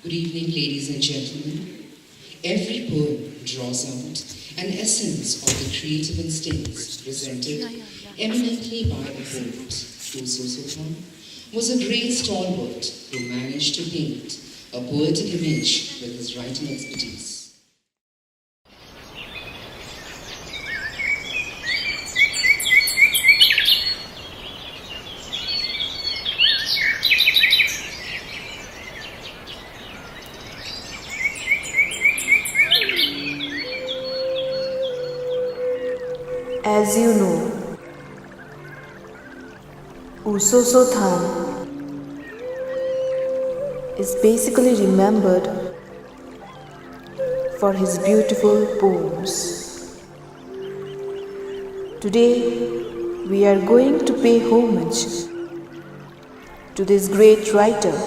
Good evening, ladies and gentlemen. Every poem draws out an essence of the creative instincts presented eminently by the poet. Uso Sultan was a great stalwart who managed to paint a poetic image with his writing expertise. As you know, Uso Sultan is basically remembered for his beautiful poems. Today, we are going to pay homage to this great writer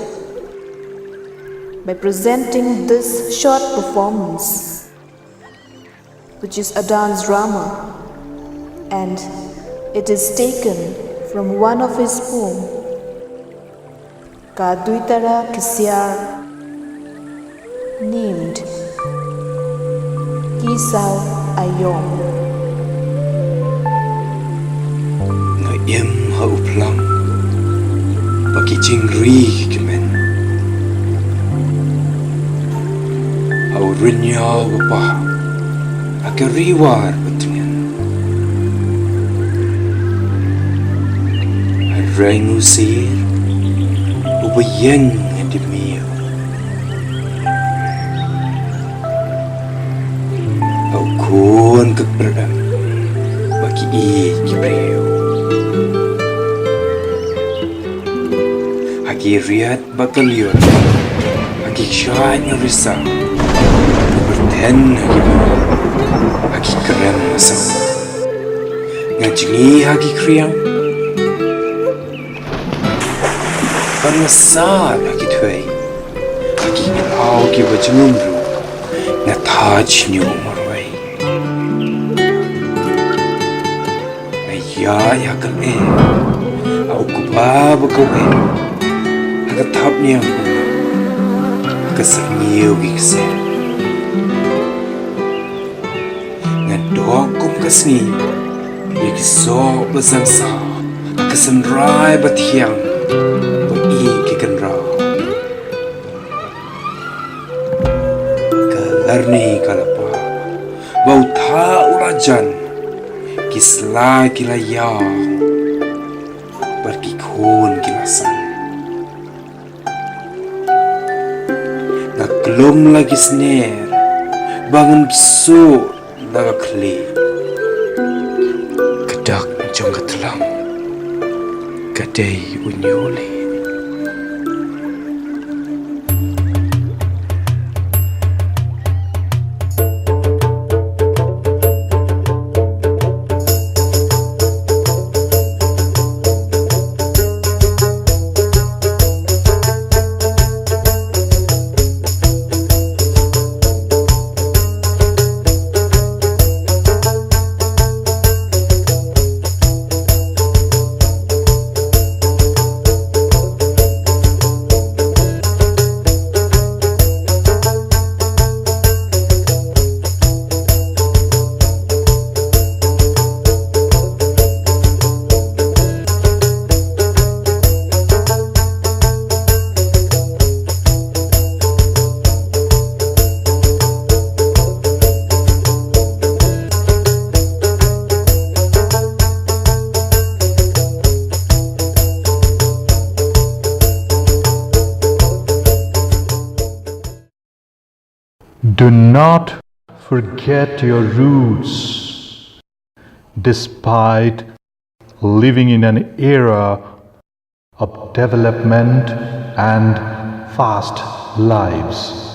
by presenting this short performance, which is a dance drama, and it is taken from one of his poems, Kaduitara Kisyar, named Kisau Ayom. Nga im ha uplang baki jingri kimen au rinya wapa akariwar betunyan Rengu sir ubayen ngedimiyo au kun keberda baki i kibriyo Hagi riat batalyon hagi syain risa berten hagi keren masam ngajingi hagi kriang Panasa lagi tuai, lagi ngau ki bajumru, ngataj nyu marwai. Ayah ya kale, au kuba bakawe, agak tap niang, agak serniu gikse. Ngadok kum kasni, yikso besangsa, agak senrai batiang. Ikan raw Kalarni kalapa Bau tha urajan Kisla kilaya Berkikun kilasan Naklum lagi sner Bangun besu Nagakli Kedak jong ketelang Kadai unyuli Do not forget your roots, despite living in an era of development and fast lives.